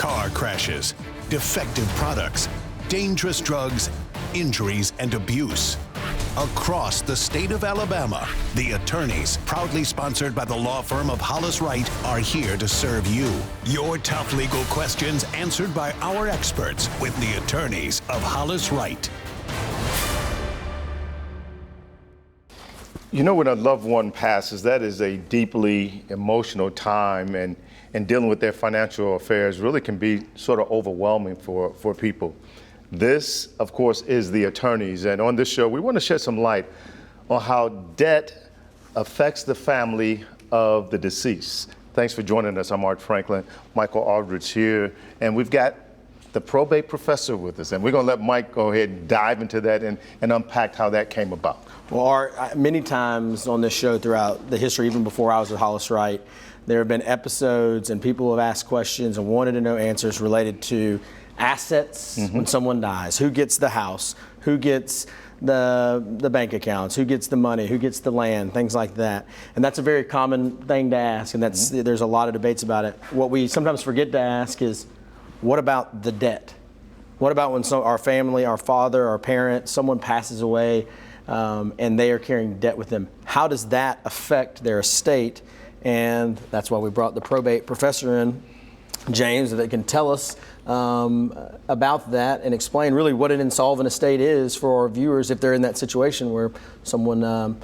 car crashes, defective products, dangerous drugs, injuries, and abuse. Across the state of Alabama, the attorneys, proudly sponsored by the law firm of Hollis Wright, are here to serve you. Your tough legal questions answered by our experts with the attorneys of Hollis Wright. You know, when a loved one passes, that is a deeply emotional time, and dealing with their financial affairs really can be sort of overwhelming for people. This, of course, is the attorneys, and on this show, we want to shed some light on how debt affects the family of the deceased. Thanks for joining us. I'm Art Franklin, Michael Aldridge here, and we've got the probate professor with us, and we're going to let Mike go ahead and dive into that and unpack how that came about. Well, Art, many times on this show throughout the history, even before I was at Hollis Wright, there have been episodes and people have asked questions and wanted to know answers related to assets when someone dies. Who gets the house? Who gets the bank accounts? Who gets the money? Who gets the land? Things like that. And that's a very common thing to ask, and there's a lot of debates about it. What we sometimes forget to ask is, what about the debt? What about when our family, our father, our parent, someone passes away and they are carrying debt with them? How does that affect their estate? And that's why we brought the probate professor in, James, that can tell us about that and explain really what an insolvent estate is for our viewers if they're in that situation where someone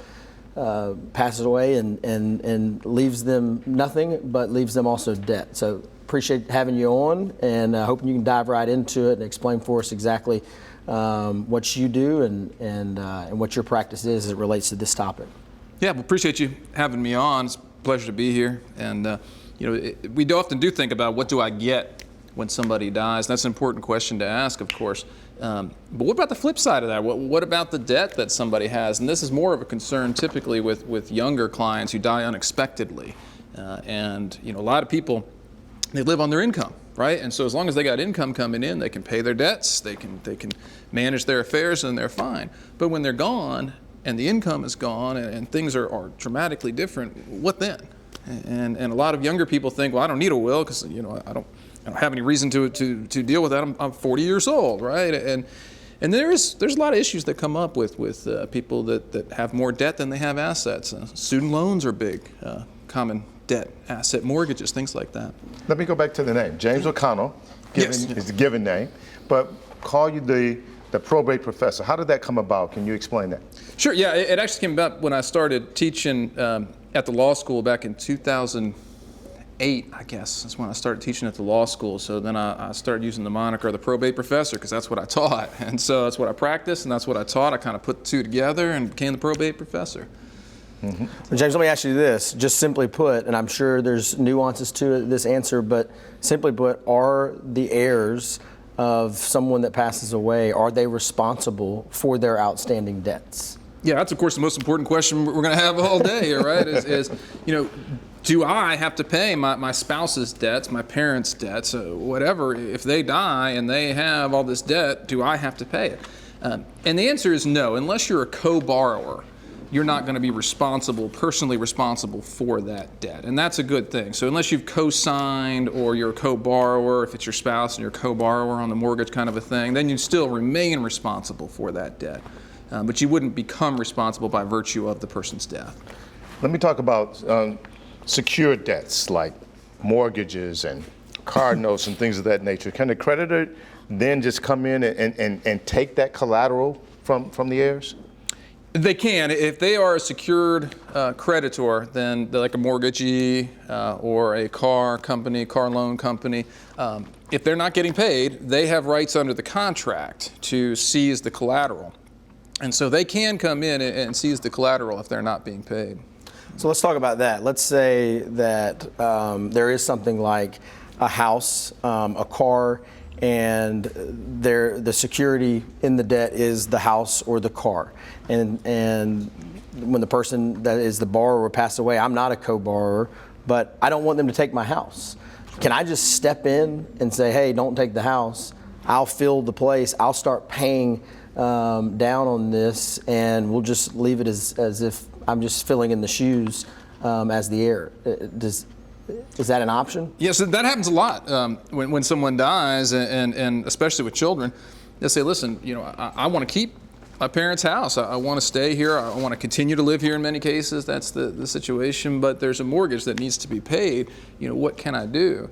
passes away and leaves them nothing, but leaves them also debt. So appreciate having you on, and hoping you can dive right into it and explain for us exactly what you do and what your practice is as it relates to this topic. Yeah, well, appreciate you having me on. It's a pleasure to be here. And we often do think about, what do I get when somebody dies? That's an important question to ask, of course. But what about the flip side of that? What about the debt that somebody has? And this is more of a concern typically with younger clients who die unexpectedly. And a lot of people, they live on their income, right? And so as long as they got income coming in, they can pay their debts, they can manage their affairs, and they're fine. But when they're gone and the income is gone and things are dramatically different, what then? And a lot of younger people think, well, I don't need a will because I don't have any reason to deal with that. I'm 40 years old, right? And there's a lot of issues that come up with people that have more debt than they have assets. Student loans are big, common debt, asset mortgages, things like that. Let me go back to the name. James O'Connell is the given name, but call you the probate professor. How did that come about? Can you explain that? Sure, yeah, it actually came about when I started teaching at the law school back in 2008, I guess. That's when I started teaching at the law school. So then I started using the moniker the probate professor because that's what I taught. And so that's what I practiced and that's what I taught. I kind of put the two together and became the probate professor. Mm-hmm. James, let me ask you this, just simply put, and I'm sure there's nuances to this answer, but simply put, are the heirs of someone that passes away, are they responsible for their outstanding debts? Yeah, that's of course the most important question we're going to have all day here, right? is do I have to pay my spouse's debts, my parents' debts, whatever? If they die and they have all this debt, do I have to pay it? And the answer is no. Unless you're a co-borrower, you're not going to be personally responsible for that debt. And that's a good thing. So unless you've co-signed or you're a co-borrower, if it's your spouse and you're a co-borrower on the mortgage kind of a thing, then you still remain responsible for that debt. But you wouldn't become responsible by virtue of the person's death. Let me talk about secured debts like mortgages and car notes and things of that nature. Can the creditor then just come in and take that collateral from the heirs? They can. If they are a secured creditor, then they're like a mortgagee or a car loan company. If they're not getting paid, they have rights under the contract to seize the collateral. And so they can come in and seize the collateral if they're not being paid. So let's talk about that. Let's say that there is something like a house, a car, and the security in the debt is the house or the car. And when the person that is the borrower passes away, I'm not a co-borrower, but I don't want them to take my house. Can I just step in and say, hey, don't take the house, I'll fill the place, I'll start paying down on this, and we'll just leave it as if I'm just filling in the shoes as the heir? Is Is that an option? Yeah, so that happens a lot when someone dies, and especially with children. They'll say, listen, I want to keep my parents' house. I want to stay here. I want to continue to live here in many cases. That's the situation, but there's a mortgage that needs to be paid. What can I do?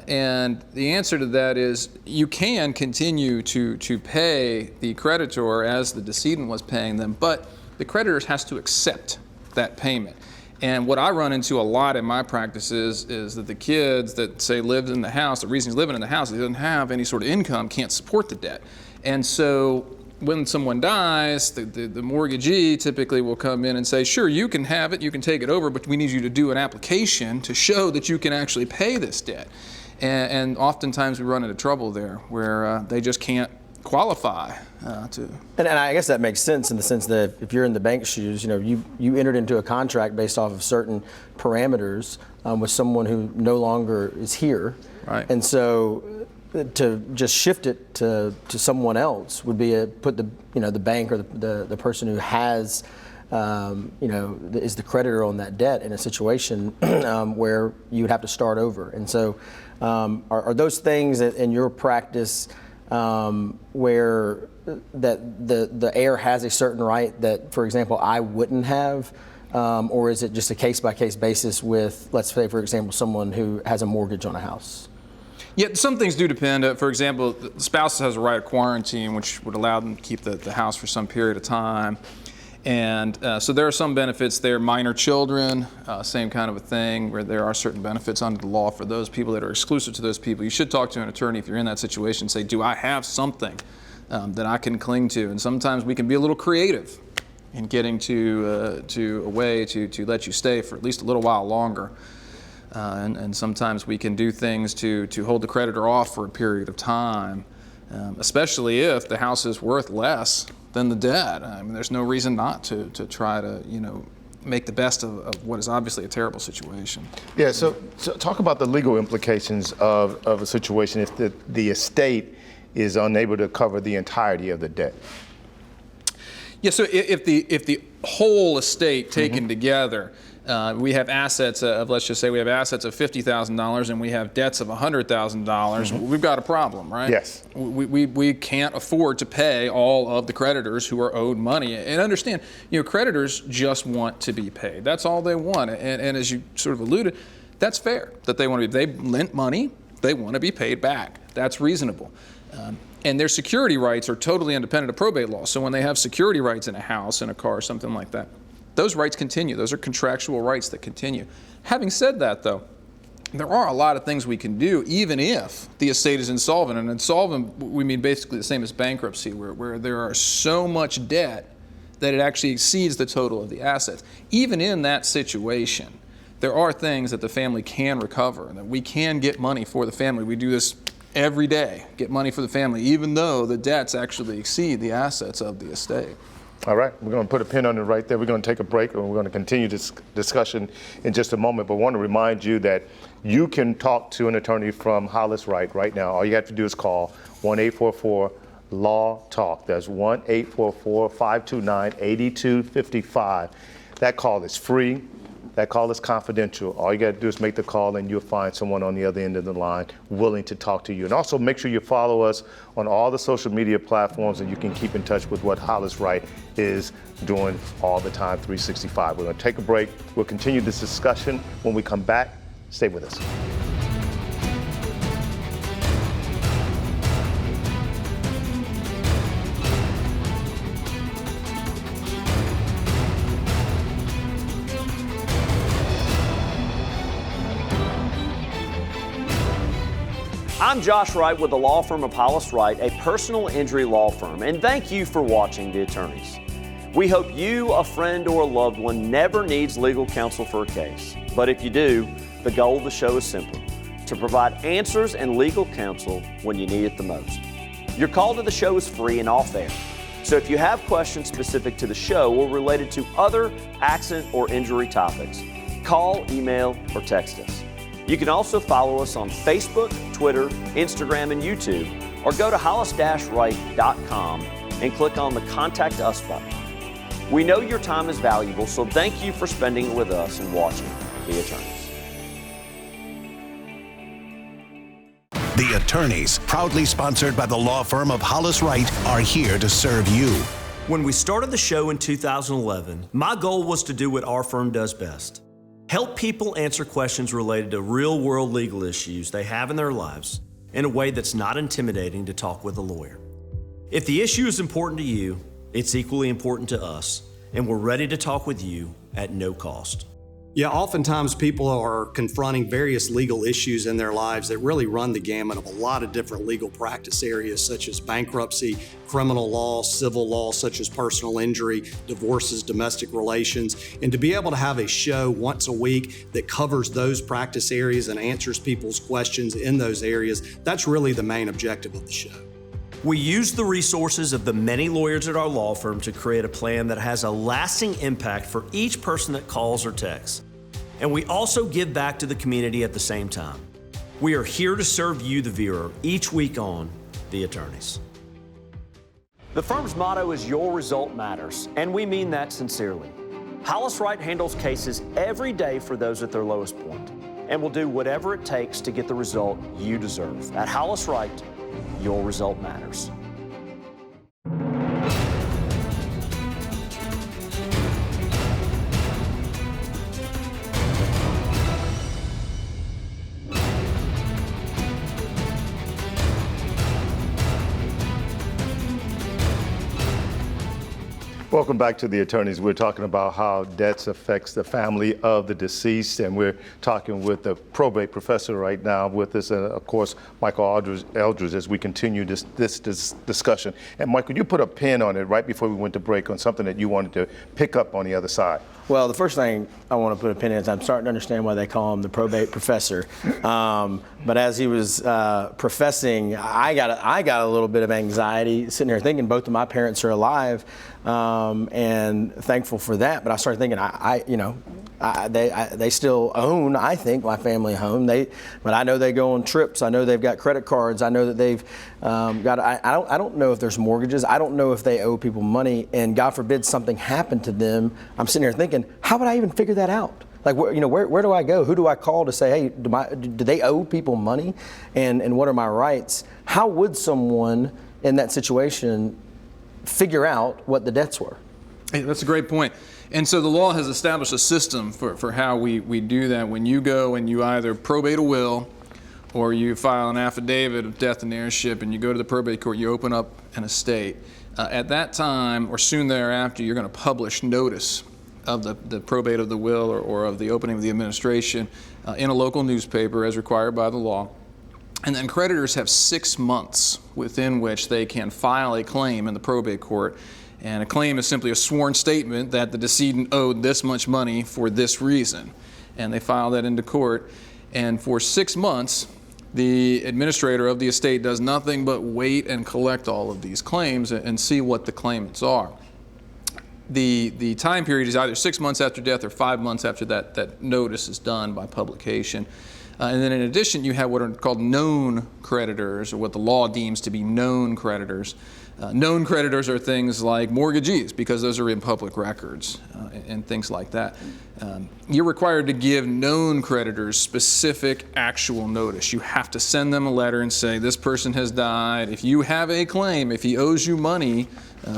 And the answer to that is you can continue to pay the creditor as the decedent was paying them, but the creditor has to accept that payment. And what I run into a lot in my practices is that the kids that say lived in the house, the reason he's living in the house, he doesn't have any sort of income, can't support the debt. And so when someone dies, the mortgagee typically will come in and say, sure, you can have it, you can take it over, but we need you to do an application to show that you can actually pay this debt. And oftentimes we run into trouble there where they just can't qualify to. And I guess that makes sense in the sense that if you're in the bank's shoes, you entered into a contract based off of certain parameters with someone who no longer is here. Right. And so to just shift it to someone else would be put the bank or the person who has is the creditor on that debt in a situation where you would have to start over. And so are those things in your practice where that the heir has a certain right that, for example, I wouldn't have, or is it just a case-by-case basis with, let's say, for example, someone who has a mortgage on a house? Yeah, some things do depend. For example, the spouse has a right of quarantine, which would allow them to keep the house for some period of time. And so there are some benefits there. Minor children, same kind of a thing, where there are certain benefits under the law for those people that are exclusive to those people. You should talk to an attorney if you're in that situation. Say, do I have something that I can cling to? And sometimes we can be a little creative in getting to a way to let you stay for at least a little while longer. And sometimes we can do things to hold the creditor off for a period of time, especially if the house is worth less than the debt. I mean, there's no reason not to try to, make the best of what is obviously a terrible situation. Yeah, so talk about the legal implications of a situation if the estate is unable to cover the entirety of the debt. Yeah, so if the whole estate taken together, we have assets of, let's just say we have assets of $50,000 and we have debts of $100,000, we've got a problem, right? Yes. We can't afford to pay all of the creditors who are owed money. And understand, creditors just want to be paid. That's all they want. And as you sort of alluded, that's fair that they want to be. They lent money, they want to be paid back. That's reasonable. And their security rights are totally independent of probate law. So when they have security rights in a house, in a car, something like that, those rights continue. Those are contractual rights that continue. Having said that, though, there are a lot of things we can do even if the estate is insolvent. And insolvent, we mean basically the same as bankruptcy, where there are so much debt that it actually exceeds the total of the assets. Even in that situation, there are things that the family can recover and that we can get money for the family. We do this every day, get money for the family, even though the debts actually exceed the assets of the estate. All right, we're going to put a pin on it right there. We're going to take a break and we're going to continue this discussion in just a moment. But I want to remind you that you can talk to an attorney from Hollis Wright right now. All you have to do is call 1-844-LAW-TALK. That's 1-844-529-8255. That call is free. That call is confidential. All you got to do is make the call and you'll find someone on the other end of the line willing to talk to you. And also make sure you follow us on all the social media platforms and you can keep in touch with what Hollis Wright is doing all the time, 365. We're going to take a break. We'll continue this discussion when we come back. Stay with us. I'm Josh Wright with the law firm of Hollis Wright, a personal injury law firm, and thank you for watching The Attorneys. We hope you, a friend, or a loved one never needs legal counsel for a case. But if you do, the goal of the show is simple: to provide answers and legal counsel when you need it the most. Your call to the show is free and off air. So if you have questions specific to the show or related to other accident or injury topics, call, email, or text us. You can also follow us on Facebook, Twitter, Instagram, and YouTube, or go to hollis-wright.com and click on the Contact Us button. We know your time is valuable, so thank you for spending it with us and watching The Attorneys. The attorneys, proudly sponsored by the law firm of Hollis Wright, are here to serve you. When we started the show in 2011, my goal was to do what our firm does best. Help people answer questions related to real-world legal issues they have in their lives in a way that's not intimidating to talk with a lawyer. If the issue is important to you, it's equally important to us, and we're ready to talk with you at no cost. Yeah, oftentimes people are confronting various legal issues in their lives that really run the gamut of a lot of different legal practice areas such as bankruptcy, criminal law, civil law such as personal injury, divorces, domestic relations. And to be able to have a show once a week that covers those practice areas and answers people's questions in those areas, that's really the main objective of the show. We use the resources of the many lawyers at our law firm to create a plan that has a lasting impact for each person that calls or texts. And we also give back to the community at the same time. We are here to serve you, the viewer, each week on The Attorneys. The firm's motto is "Your result matters," and we mean that sincerely. Hollis Wright handles cases every day for those at their lowest point, and will do whatever it takes to get the result you deserve. At Hollis Wright, your result matters. Welcome back to The Attorneys. We're talking about how debts affects the family of the deceased, and we're talking with the probate professor right now with us, and of course, Michael Eldridge, as we continue this discussion. And Michael, you put a pin on it right before we went to break on something that you wanted to pick up on the other side. Well, the first thing I want to put a pin in is I'm starting to understand why they call him the probate professor. But as he was professing, I got a little bit of anxiety sitting here thinking both of my parents are alive, and thankful for that. But I started thinking, they still own, I think, my family home. But I know they go on trips. I know they've got credit cards. I know that they've got. I don't know if there's mortgages. I don't know if they owe people money. And God forbid something happened to them. I'm sitting here thinking, how would I even figure that out? Like, where do I go? Who do I call to say, hey, do they owe people money? And what are my rights? How would someone in that situation figure out what the debts were? Hey, that's a great point. And so the law has established a system for how we do that. When you go and you either probate a will or you file an affidavit of death and heirship and you go to the probate court, you open up an estate. At that time or soon thereafter, you're going to publish notice of the probate of the will or of the opening of the administration in a local newspaper as required by the law. And then creditors have 6 months within which they can file a claim in the probate court. And a claim is simply a sworn statement that the decedent owed this much money for this reason. And they file that into court. And for 6 months, the administrator of the estate does nothing but wait and collect all of these claims and see what the claimants are. The time period is either 6 months after death or 5 months after that notice is done by publication. And then in addition, you have what are called known creditors, or what the law deems to be known creditors. Known creditors are things like mortgagees, because those are in public records and things like that. You're required to give known creditors specific actual notice. You have to send them a letter and say, this person has died. If you have a claim, if he owes you money,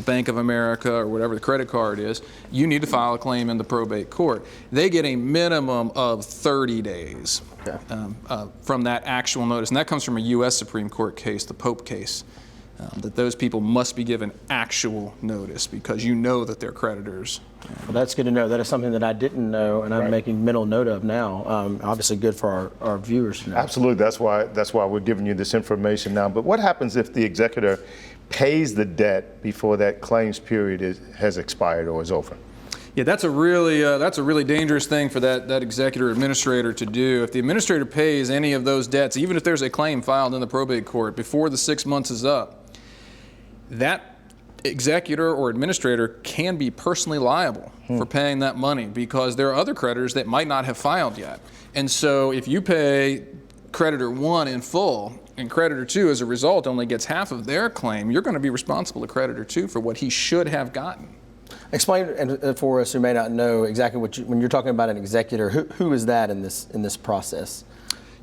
Bank of America or whatever the credit card is, you need to file a claim in the probate court. They get a minimum of 30 days from that actual notice. And that comes from a U.S. Supreme Court case, the Pope case, that those people must be given actual notice because you know that they're creditors. Well, that's good to know. That is something that I didn't know, and I'm making mental note of now. Obviously good for our viewers to know. Absolutely. That's why we're giving you this information now. But what happens if the executor pays the debt before that claims period has expired or is over? Yeah, that's a really dangerous thing for that executor administrator to do. If the administrator pays any of those debts, even if there's a claim filed in the probate court before the 6 months is up, that executor or administrator can be personally liable for paying that money because there are other creditors that might not have filed yet. And so if you pay creditor 1 in full and creditor 2 as a result only gets half of their claim, you're going to be responsible to creditor 2 for what he should have gotten. Explain for us who may not know exactly when you're talking about an executor, who is that in this process?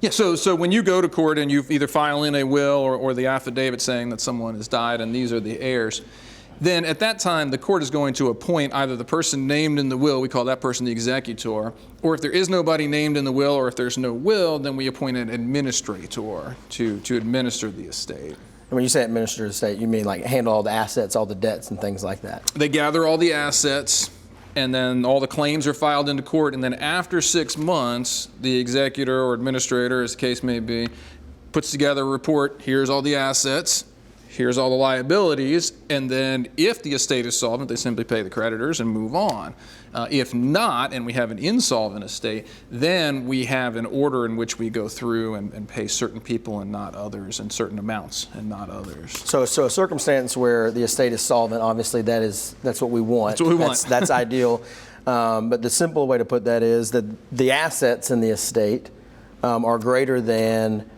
Yeah, so when you go to court and you either file in a will or the affidavit saying that someone has died and these are the heirs, then at that time the court is going to appoint either the person named in the will, we call that person the executor, or if there is nobody named in the will or if there's no will, then we appoint an administrator to administer the estate. And when you say administer the estate, you mean like handle all the assets, all the debts and things like that? They gather all the assets, and then all the claims are filed into court, and then after 6 months, the executor or administrator, as the case may be, puts together a report. Here's all the assets, here's all the liabilities, and then if the estate is solvent, they simply pay the creditors and move on. If not, and we have an insolvent estate, then we have an order in which we go through and pay certain people and not others, and certain amounts and not others. So a circumstance where the estate is solvent, obviously that's what we want. That's what we want. That's ideal. But the simple way to put that is that the assets in the estate are greater than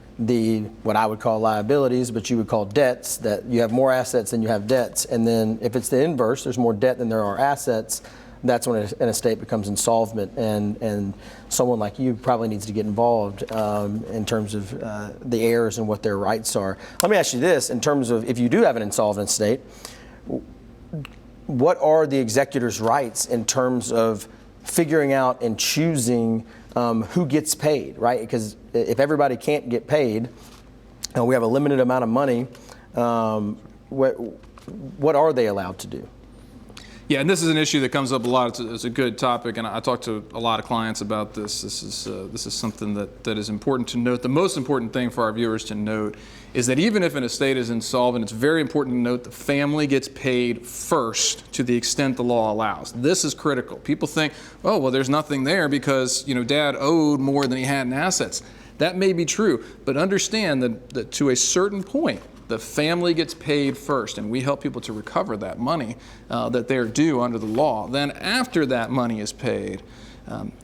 what I would call liabilities, but you would call debts, that you have more assets than you have debts. And then if it's the inverse, there's more debt than there are assets, that's when an estate becomes insolvent, and someone like you probably needs to get involved in terms of the heirs and what their rights are. Let me ask you this, in terms of if you do have an insolvent estate, what are the executor's rights in terms of figuring out and choosing who gets paid, right? Because if everybody can't get paid, and we have a limited amount of money, what are they allowed to do? Yeah, and this is an issue that comes up a lot. It's a good topic, and I talk to a lot of clients about this. This is something that is important to note. The most important thing for our viewers to note is that even if an estate is insolvent, it's very important to note the family gets paid first to the extent the law allows. This is critical. People think, oh, well, there's nothing there because Dad owed more than he had in assets. That may be true, but understand that to a certain point, the family gets paid first, and we help people to recover that money that they're due under the law. Then after that money is paid,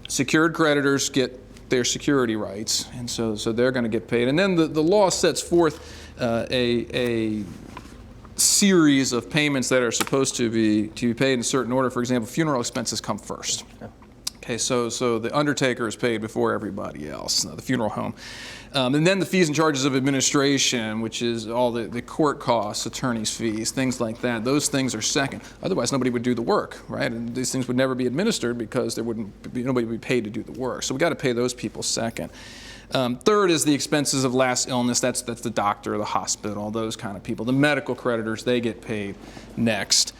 secured creditors get their security rights, and so they're going to get paid. And then the law sets forth a series of payments that are supposed to be paid in a certain order. For example, funeral expenses come first. Okay, so the undertaker is paid before everybody else, the funeral home. And then the fees and charges of administration, which is all the court costs, attorney's fees, things like that. Those things are second. Otherwise, nobody would do the work, right? And these things would never be administered because nobody would be paid to do the work. So we got to pay those people second. Third is the expenses of last illness. That's the doctor, the hospital, those kind of people. The medical creditors, they get paid next.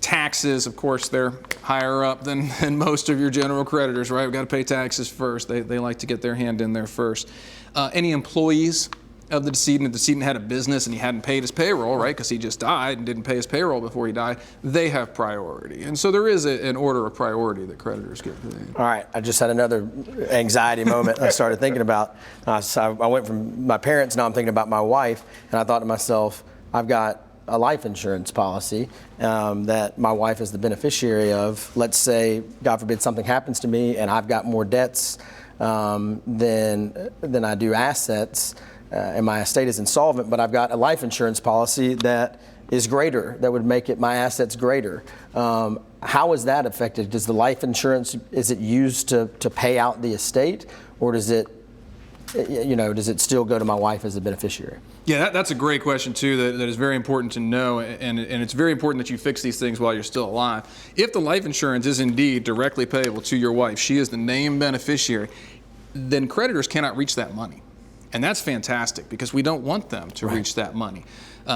Taxes, of course, they're higher up than most of your general creditors, right? We've got to pay taxes first. They like to get their hand in there first. Any employees of the decedent, if the decedent had a business and he hadn't paid his payroll, right, because he just died and didn't pay his payroll before he died, they have priority. And so there is an order of priority that creditors get paid. All right, I just had another anxiety moment I started thinking about. So I went from my parents, now I'm thinking about my wife, and I thought to myself, I've got a life insurance policy that my wife is the beneficiary of. Let's say, God forbid, something happens to me and I've got more debts than I do assets, and my estate is insolvent, but I've got a life insurance policy that is greater, that would make my assets greater. How is that affected? Does the life insurance, is it used to pay out the estate, or does it still go to my wife as a beneficiary? Yeah, that's a great question too. That is very important to know, and it's very important that you fix these things while you're still alive. If the life insurance is indeed directly payable to your wife, she is the named beneficiary, then creditors cannot reach that money, and that's fantastic because we don't want them to reach that money.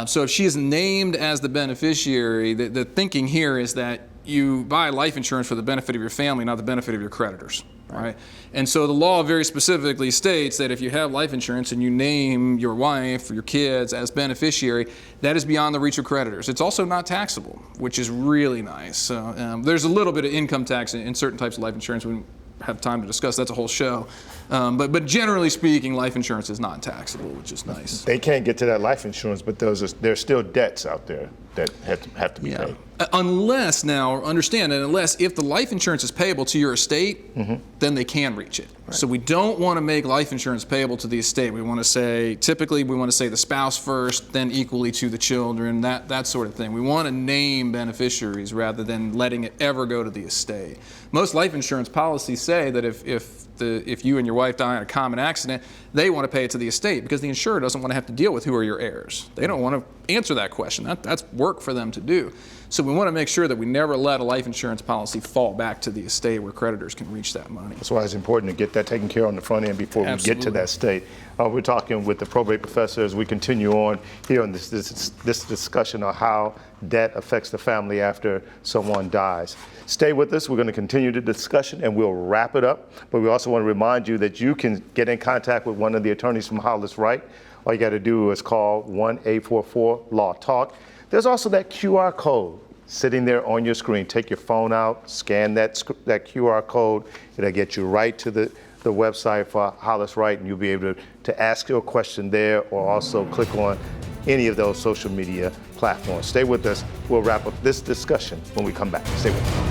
So if she is named as the beneficiary, the thinking here is that you buy life insurance for the benefit of your family, not the benefit of your creditors. Right? And so the law very specifically states that if you have life insurance and you name your wife or your kids as beneficiary, that is beyond the reach of creditors. It's also not taxable, which is really nice. So there's a little bit of income tax in certain types of life insurance. We don't have time to discuss. That's a whole show. But generally speaking, life insurance is not taxable, which is nice. They can't get to that life insurance, but there's still debts out there that have to be paid. Unless, now, understand that unless if the life insurance is payable to your estate, then they can reach it. Right. So we don't want to make life insurance payable to the estate. We want to say, typically we want to say the spouse first, then equally to the children, that sort of thing. We want to name beneficiaries rather than letting it ever go to the estate. Most life insurance policies say that if if you and your wife die in a common accident, they want to pay it to the estate because the insurer doesn't want to have to deal with who are your heirs. They don't want to answer that question. That's work for them to do. So we want to make sure that we never let a life insurance policy fall back to the estate where creditors can reach that money. That's why it's important to get that taken care of on the front end before we get to that state. We're talking with the probate professor as we continue on here on this discussion on how debt affects the family after someone dies. Stay with us. We're going to continue the discussion and we'll wrap it up. But we also want to remind you that you can get in contact with one of the attorneys from Hollis Wright. All you got to do is call 1-844-LAW-TALK. There's also that QR code sitting there on your screen. Take your phone out, scan that QR code. It'll get you right to the website for Hollis Wright, and you'll be able to ask your question there or also click on any of those social media platforms. Stay with us. We'll wrap up this discussion when we come back. Stay with us.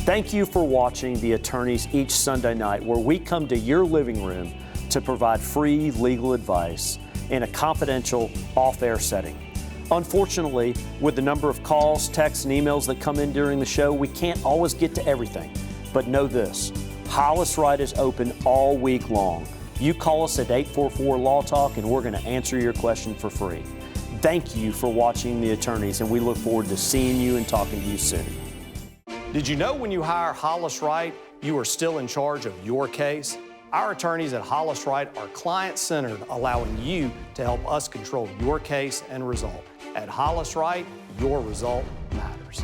Thank you for watching The Attorneys each Sunday night, where we come to your living room to provide free legal advice in a confidential, off-air setting. Unfortunately, with the number of calls, texts, and emails that come in during the show, we can't always get to everything. But know this, Hollis Wright is open all week long. You call us at 844-LAW-TALK and we're going to answer your question for free. Thank you for watching The Attorneys, and we look forward to seeing you and talking to you soon. Did you know when you hire Hollis Wright, you are still in charge of your case? Our attorneys at Hollis Wright are client-centered, allowing you to help us control your case and result. At Hollis Wright, your result matters.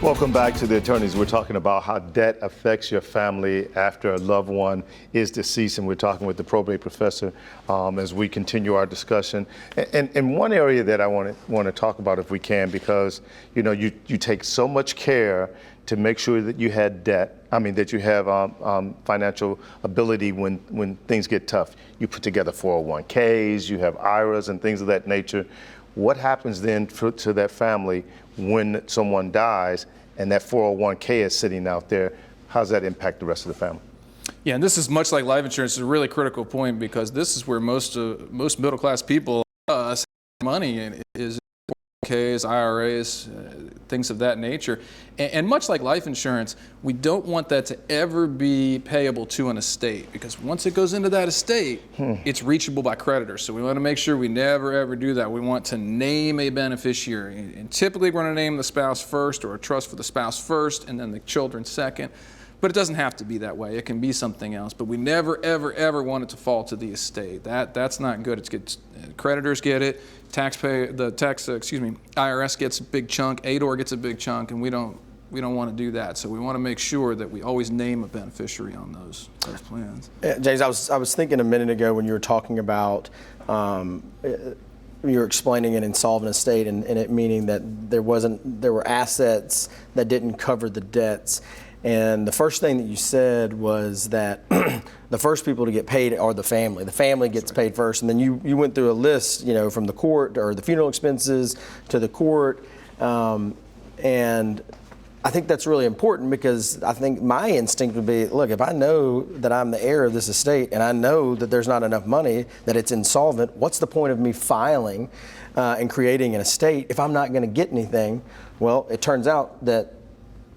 Welcome back to The Attorneys. We're talking about how debt affects your family after a loved one is deceased, and we're talking with the probate professor as we continue our discussion. And one area that I want to talk about, if we can, because you take so much care to make sure that you had that you have financial ability when things get tough. You put together 401ks, you have IRAs and things of that nature. What happens then to that family when someone dies and that 401k is sitting out there? How does that impact the rest of the family? Yeah, and this is much like life insurance. It's a really critical point because this is where most middle-class people have money is 401ks, IRAs, things of that nature. And much like life insurance, we don't want that to ever be payable to an estate, because once it goes into that estate, it's reachable by creditors. So we want to make sure we never ever do that. We want to name a beneficiary. And typically we're going to name the spouse first, or a trust for the spouse first, and then the children second. But it doesn't have to be that way. It can be something else. But we never, ever, ever want it to fall to the estate. That's not good. Creditors get it. IRS gets a big chunk. ADOR gets a big chunk, and we don't want to do that. So we want to make sure that we always name a beneficiary on those plans. James, I was thinking a minute ago when you were talking about you were explaining an insolvent estate and it meaning that there were assets that didn't cover the debts. And the first thing that you said was that the first people to get paid are the family. The family gets paid first, and then you went through a list, from the court or the funeral expenses to the court, and I think that's really important, because I think my instinct would be, look, if I know that I'm the heir of this estate and I know that there's not enough money, that it's insolvent, what's the point of me filing and creating an estate if I'm not going to get anything? Well, it turns out that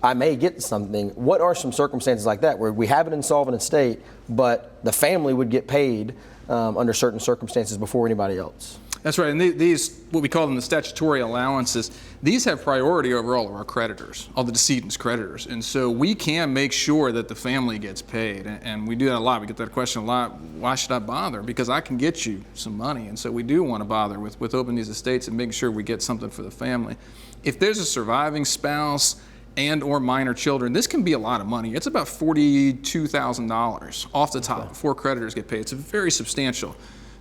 I may get something. What are some circumstances like that where we have an insolvent estate, but the family would get paid under certain circumstances before anybody else? That's right, and these, what we call them the statutory allowances, these have priority over all of our creditors, all the decedent's creditors. And so we can make sure that the family gets paid, and we do that a lot. We get that question a lot, why should I bother? Because I can get you some money, and so we do want to bother with opening these estates and making sure we get something for the family. If there's a surviving spouse and or minor children, this can be a lot of money. It's about $42,000 off the top before creditors get paid. It's a very substantial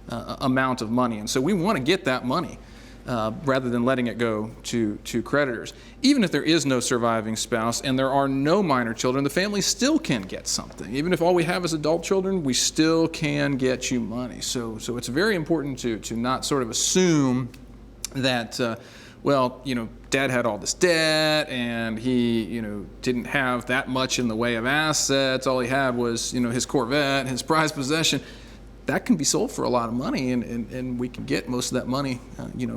amount of money, and so we want to get that money. rather than letting it go to creditors. Even if there is no surviving spouse and there are no minor children, the family still can get something. Even if all we have is adult children, we still can get you money. So it's very important to not sort of assume that, Dad had all this debt and he, didn't have that much in the way of assets. All he had was, his Corvette, his prized possession. That can be sold for a lot of money, and we can get most of that money,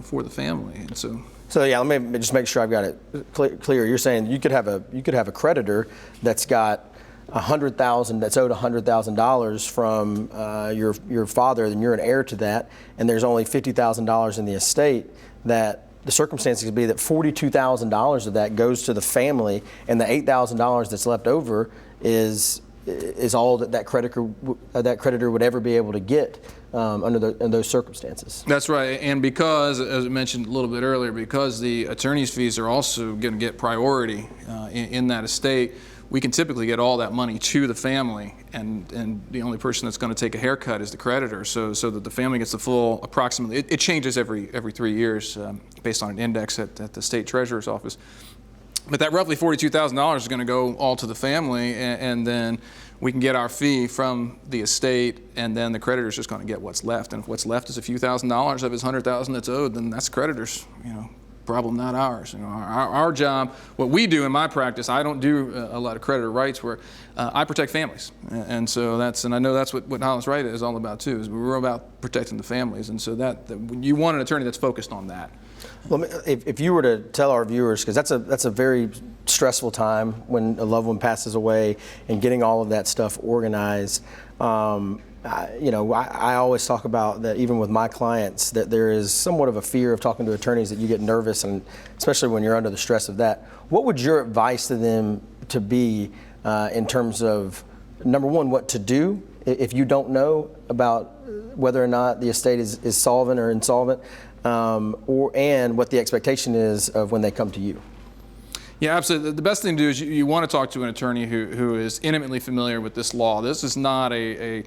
for the family. And so yeah, let me just make sure I've got it clear. You're saying you could have a creditor that's got $100,000 that's owed $100,000 from your father, and you're an heir to that, and there's only $50,000 in the estate. That the circumstances could be that $42,000 of that goes to the family, and the $8,000 that's left over is all that creditor would ever be able to get under those circumstances. That's right, and because, as I mentioned a little bit earlier, because the attorney's fees are also going to get priority in that estate, we can typically get all that money to the family, and the only person that's going to take a haircut is the creditor, so that the family gets the full approximately. It changes every 3 years based on an index at the state treasurer's office. But that roughly $42,000 is going to go all to the family, and then we can get our fee from the estate, and then the creditor's just going to get what's left. And if what's left is a few $1,000s of his $100,000 that's owed, then that's creditor's, problem, not ours. Our job, what we do in my practice, I don't do a lot of creditor rights where I protect families, and so I know that's what Hollis Wright is all about too. Is we're about protecting the families, and so that you want an attorney that's focused on that. Well, if you were to tell our viewers, because that's a very stressful time when a loved one passes away and getting all of that stuff organized. I always talk about that even with my clients, that there is somewhat of a fear of talking to attorneys, that you get nervous, and especially when you're under the stress of that. What would your advice to them to be in terms of, number one, what to do if you don't know about whether or not the estate is solvent or insolvent, and what the expectation is of when they come to you? Yeah, absolutely. The best thing to do is you want to talk to an attorney who is intimately familiar with this law. This is not a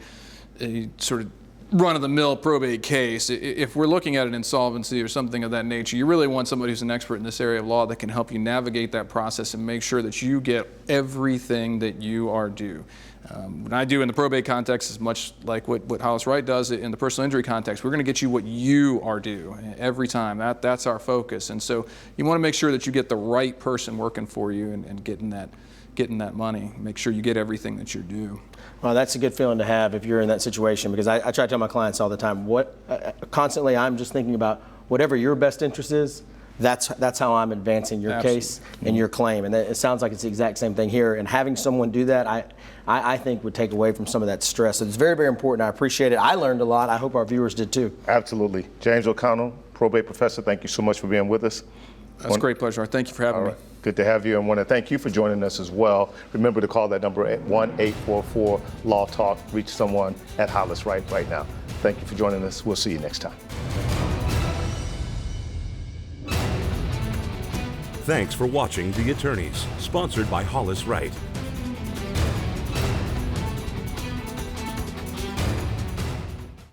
sort of run-of-the-mill probate case. If we're looking at an insolvency or something of that nature, you really want somebody who's an expert in this area of law that can help you navigate that process and make sure that you get everything that you are due. What I do in the probate context is much like what Hollis Wright does in the personal injury context. We're going to get you what you are due every time. That's our focus. And so you want to make sure that you get the right person working for you and getting that money. Make sure you get everything that you're due. Well, that's a good feeling to have if you're in that situation, because I try to tell my clients all the time, constantly I'm just thinking about whatever your best interest is. That's how I'm advancing your case and your claim. And it sounds like it's the exact same thing here. And having someone do that, I think would take away from some of that stress. So it's very, very important. I appreciate it. I learned a lot. I hope our viewers did too. Absolutely. James O'Connell, probate professor, thank you so much for being with us. That's a great pleasure. Thank you for having me. Good to have you, and want to thank you for joining us as well. Remember to call that number at 1-844-LAW-TALK. Reach someone at Hollis Wright right now. Thank you for joining us. We'll see you next time. Thanks for watching The Attorneys, sponsored by Hollis Wright.